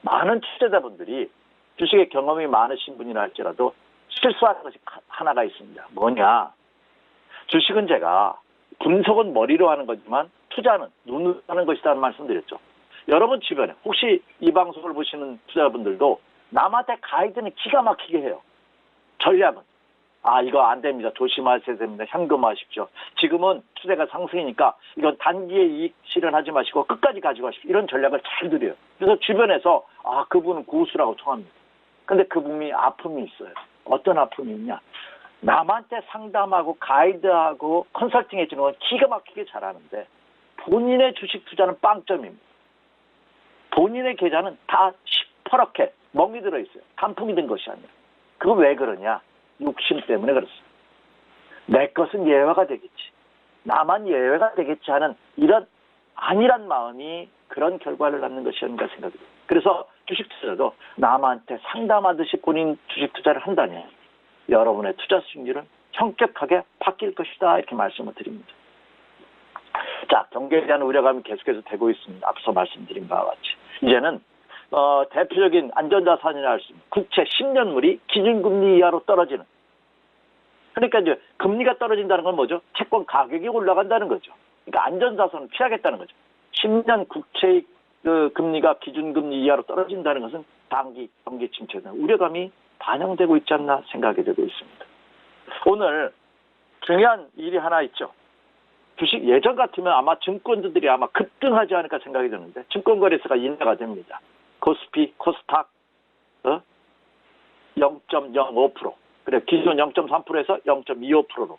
많은 투자자분들이 주식의 경험이 많으신 분이라 할지라도 실수하는 것이 하나가 있습니다. 뭐냐? 주식은 제가 분석은 머리로 하는 거지만 투자는 눈으로 하는 것이라는 말씀드렸죠. 여러분 주변에 혹시 이 방송을 보시는 투자자분들도 남한테 가이드는 기가 막히게 해요. 전략은 이거 안 됩니다. 조심하셔야 됩니다. 현금화하십시오. 지금은 투자가 상승이니까 이건 단기에 이익 실현하지 마시고 끝까지 가지고 가십시오. 이런 전략을 잘 드려요. 그래서 주변에서 그분은 고수라고 통합니다. 근데 그분이 아픔이 있어요. 어떤 아픔이 있냐? 남한테 상담하고 가이드하고 컨설팅해 주는 건 기가 막히게 잘하는데 본인의 주식 투자는 빵점입니다. 본인의 계좌는 다 시퍼렇게 멍이 들어있어요. 단풍이 된 것이 아니라. 그거 왜 그러냐? 욕심 때문에 그렇습니다. 내 것은 예외가 되겠지. 나만 예외가 되겠지 하는 이런 안일한 마음이 그런 결과를 낳는 것이 아닌가 생각합니다. 그래서 주식 투자도 남한테 상담하듯이 본인 주식 투자를 한다면 여러분의 투자 수익률은 현격하게 바뀔 것이다 이렇게 말씀을 드립니다. 자, 경기에 대한 우려감이 계속해서 되고 있습니다. 앞서 말씀드린 바와 같이. 이제는 대표적인 안전자산이라 할 수 있는 국채 10년물이 기준금리 이하로 떨어지는. 그러니까 이제 금리가 떨어진다는 건 뭐죠? 채권 가격이 올라간다는 거죠. 그러니까 안전자산을 피하겠다는 거죠. 10년 국채 금리가 기준금리 이하로 떨어진다는 것은 단기 경기 침체에 대한 우려감이 반영되고 있지 않나 생각이 되고 있습니다. 오늘 중요한 일이 하나 있죠. 주식 예전 같으면 아마 증권주들이 아마 급등하지 않을까 생각이 드는데 증권거래소가 인하가 됩니다. 코스피, 코스닥 0.05%. 그래 기존 0.3%에서 0.25%로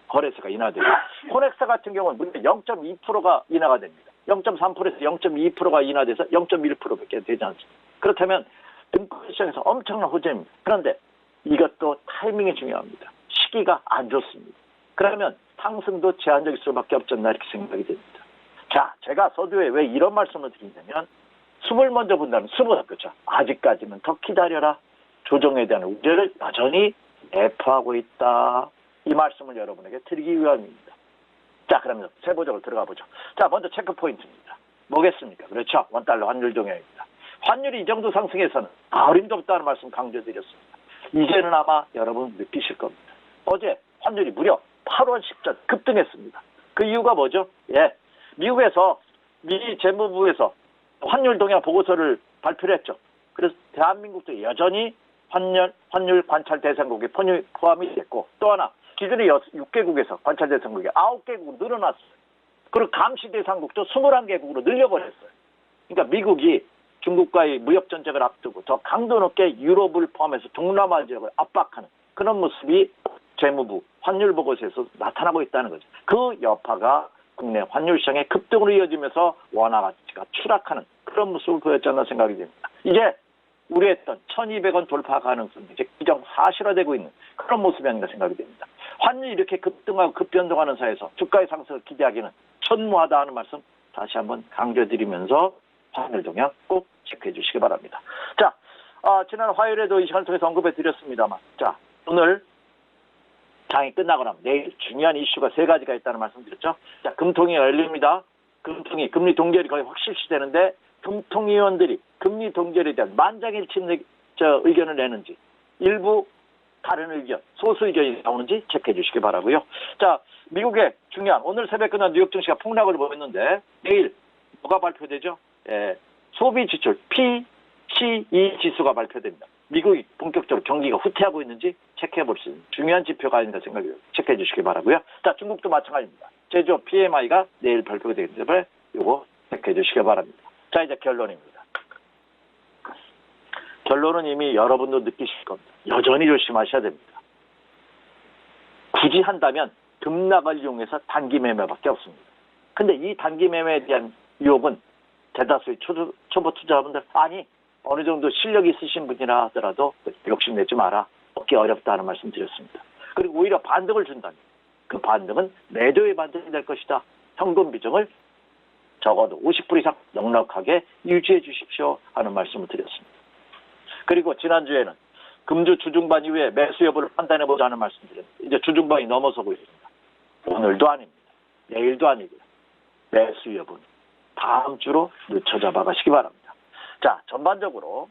거래소가 인하되고 코넥사 같은 경우는 무려 0.2%가 인하가 됩니다. 0.3%에서 0.2%가 인하돼서 0.1%밖에 되지 않습니다. 그렇다면 증권시장에서 엄청난 호재입니다. 그런데 이것도 타이밍이 중요합니다. 시기가 안 좋습니다. 그러면 상승도 제한적일 수밖에 없지 않나 이렇게 생각이 됩니다. 자, 제가 서두에 왜 이런 말씀을 드리냐면 숲을 먼저 본다면 숲은 그렇죠. 아직까지는 더 기다려라. 조정에 대한 우려를 여전히 내포하고 있다. 이 말씀을 여러분에게 드리기 위함입니다. 자, 그러면 세부적으로 들어가 보죠. 자, 먼저 체크 포인트입니다. 뭐겠습니까? 그렇죠. 원달러 환율 동향입니다. 환율이 이 정도 상승해서는 어림도 없다는 말씀 강조드렸습니다. 이제는 아마 여러분 느끼실 겁니다. 어제 환율이 무려 8원 10전 급등했습니다. 그 이유가 뭐죠? 미국에서 미 재무부에서 환율 동향 보고서를 발표를 했죠. 그래서 대한민국도 여전히 환율 관찰 대상국에 포함이 됐고 또 하나 기존의 6개국에서 관찰 대상국이 9개국으로 늘어났어요. 그리고 감시 대상국도 21개국으로 늘려버렸어요. 그러니까 미국이 중국과의 무역 전쟁을 앞두고 더 강도 높게 유럽을 포함해서 동남아 지역을 압박하는 그런 모습이 재무부 환율 보고서에서 나타나고 있다는 거죠. 그 여파가 국내 환율 시장의 급등으로 이어지면서 원화 가치가 추락하는 그런 모습을 보였지 않나 생각이 됩니다. 이제 우려했던 1,200원 돌파 가능성이 이제 기정사실화되고 있는 그런 모습이 아닌가 생각이 됩니다. 환율이 이렇게 급등하고 급변동하는 사이에서 주가의 상승을 기대하기는 천무하다 하는 말씀 다시 한번 강조드리면서 환율 동향 꼭 체크해 주시기 바랍니다. 자, 지난 화요일에도 이 시간을 통해서 언급해 드렸습니다만 자, 오늘 장이 끝나고 나면 내일 중요한 이슈가 3가지가 있다는 말씀드렸죠. 자, 금통위 열립니다. 금통위 금리 동결이 거의 확실시되는데 금통위원들이 금리 동결에 대한 만장일치 의견을 내는지 일부 다른 의견, 소수 의견이 나오는지 체크해 주시기 바라고요. 자, 미국의 중요한 오늘 새벽 끝난 뉴욕 증시가 폭락을 보였는데 내일 뭐가 발표되죠? 소비 지출 PCE 지수가 발표됩니다. 미국이 본격적으로 경기가 후퇴하고 있는지 체크해 볼 수 있는 중요한 지표가 아닌가 생각해요. 체크해 주시기 바라고요. 자, 중국도 마찬가지입니다. 제조 PMI가 내일 발표가 되기 때문에 이거 체크해 주시기 바랍니다. 자, 이제 결론입니다. 결론은 이미 여러분도 느끼실 겁니다. 여전히 조심하셔야 됩니다. 굳이 한다면 급락을 이용해서 단기 매매밖에 없습니다. 근데 이 단기 매매에 대한 유혹은 대다수의 초보 투자자분들 아니 어느 정도 실력이 있으신 분이라 하더라도 욕심내지 마라. 얻기 어렵다 하는 말씀 드렸습니다. 그리고 오히려 반등을 준다면 그 반등은 매도의 반등이 될 것이다. 현금 비중을 적어도 50% 이상 넉넉하게 유지해 주십시오 하는 말씀을 드렸습니다. 그리고 지난주에는 금주 주중반 이후에 매수 여부를 판단해보자는 말씀 드렸습니다. 이제 주중반이 넘어서고 있습니다. 오늘도 아닙니다. 내일도 아니고요. 매수 여부는 다음 주로 늦춰 잡아가시기 바랍니다. 자, 전반적으로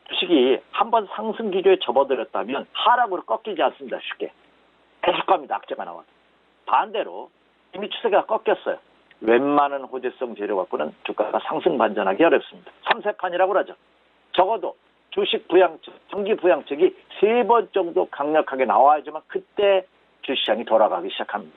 주식이 한번 상승 기조에 접어들었다면 하락으로 꺾이지 않습니다. 쉽게. 계속 갑니다. 악재가 나와서. 반대로 이미 추세가 꺾였어요. 웬만한 호재성 재료 갖고는 주가가 상승 반전하기 어렵습니다. 3세판이라고 그러죠. 적어도 주식 부양책, 정기 부양책이 3번 정도 강력하게 나와야지만 그때 주시장이 돌아가기 시작합니다.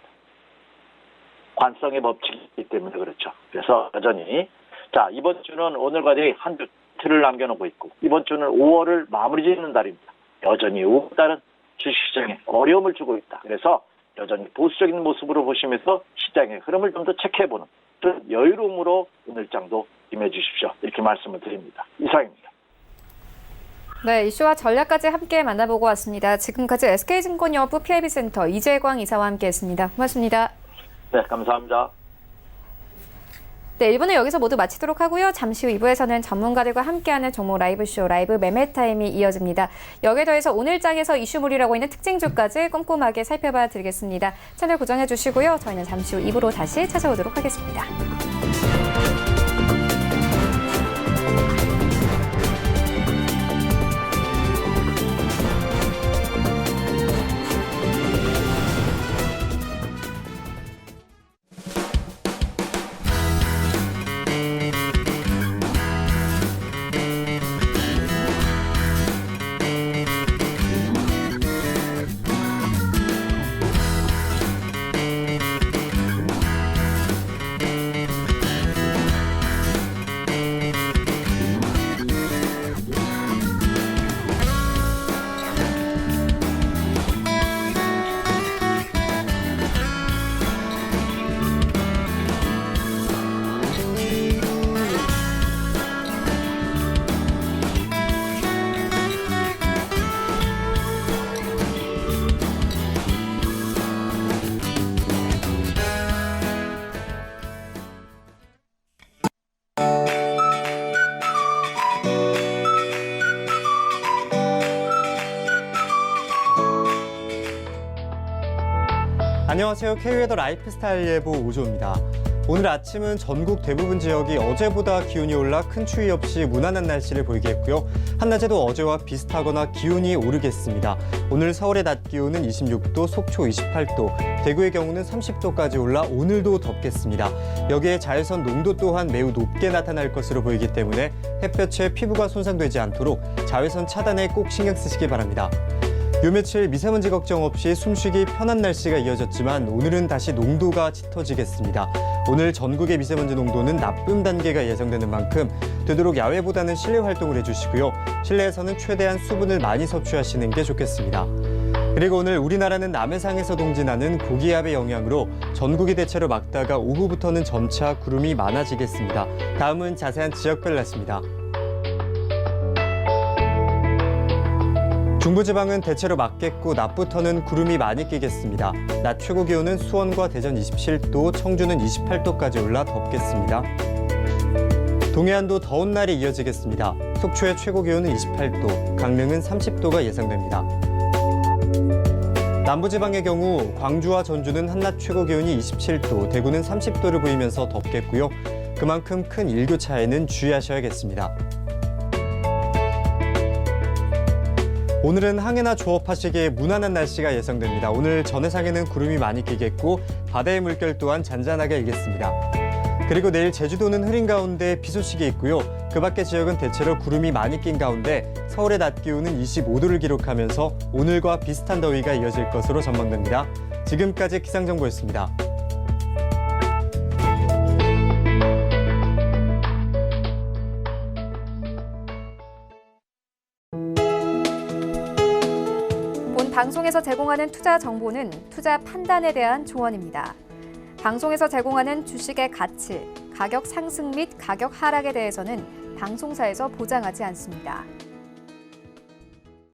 관성의 법칙이기 때문에 그렇죠. 그래서 여전히 자, 이번 주는 오늘과 내일 한 주 틀을 남겨놓고 있고 이번 주는 5월을 마무리 짓는 달입니다. 여전히 5월달은 주식시장에 어려움을 주고 있다. 그래서 여전히 보수적인 모습으로 보시면서 시장의 흐름을 좀 더 체크해보는 좀 여유로움으로 오늘장도 임해주십시오. 이렇게 말씀을 드립니다. 이상입니다. 네, 이슈와 전략까지 함께 만나보고 왔습니다. 지금까지 SK증권여부 PIB센터 이재광 이사와 함께했습니다. 고맙습니다. 네, 감사합니다. 네, 1부는 여기서 모두 마치도록 하고요. 잠시 후 2부에서는 전문가들과 함께하는 종목 라이브쇼 라이브 매매타임이 이어집니다. 여기에 더해서 오늘장에서 이슈물이라고 있는 특징주까지 꼼꼼하게 살펴봐 드리겠습니다. 채널 고정해 주시고요. 저희는 잠시 후 2부로 다시 찾아오도록 하겠습니다. 안녕하세요. K웨더 라이프스타일 예보 오조입니다. 오늘 아침은 전국 대부분 지역이 어제보다 기온이 올라 큰 추위 없이 무난한 날씨를 보이겠고요. 한낮에도 어제와 비슷하거나 기온이 오르겠습니다. 오늘 서울의 낮 기온은 26도, 속초 28도, 대구의 경우는 30도까지 올라 오늘도 덥겠습니다. 여기에 자외선 농도 또한 매우 높게 나타날 것으로 보이기 때문에 햇볕에 피부가 손상되지 않도록 자외선 차단에 꼭 신경 쓰시기 바랍니다. 요 며칠 미세먼지 걱정 없이 숨쉬기 편한 날씨가 이어졌지만 오늘은 다시 농도가 짙어지겠습니다. 오늘 전국의 미세먼지 농도는 나쁨 단계가 예상되는 만큼 되도록 야외보다는 실내 활동을 해주시고요. 실내에서는 최대한 수분을 많이 섭취하시는 게 좋겠습니다. 그리고 오늘 우리나라는 남해상에서 동진하는 고기압의 영향으로 전국이 대체로 맑다가 오후부터는 점차 구름이 많아지겠습니다. 다음은 자세한 지역별 날씨입니다. 중부지방은 대체로 맑겠고 낮부터는 구름이 많이 끼겠습니다. 낮 최고 기온은 수원과 대전 27도, 청주는 28도까지 올라 덥겠습니다. 동해안도 더운 날이 이어지겠습니다. 속초의 최고 기온은 28도, 강릉은 30도가 예상됩니다. 남부지방의 경우 광주와 전주는 한낮 최고 기온이 27도, 대구는 30도를 보이면서 덥겠고요. 그만큼 큰 일교차에는 주의하셔야겠습니다. 오늘은 항해나 조업하시기에 무난한 날씨가 예상됩니다. 오늘 전해상에는 구름이 많이 끼겠고 바다의 물결 또한 잔잔하게 일겠습니다. 그리고 내일 제주도는 흐린 가운데 비 소식이 있고요. 그 밖의 지역은 대체로 구름이 많이 낀 가운데 서울의 낮 기온은 25도를 기록하면서 오늘과 비슷한 더위가 이어질 것으로 전망됩니다. 지금까지 기상정보였습니다. 방송에서 제공하는 투자 정보는 투자 판단에 대한 조언입니다. 방송에서 제공하는 주식의 가치, 가격 상승 및 가격 하락에 대해서는 방송사에서 보장하지 않습니다.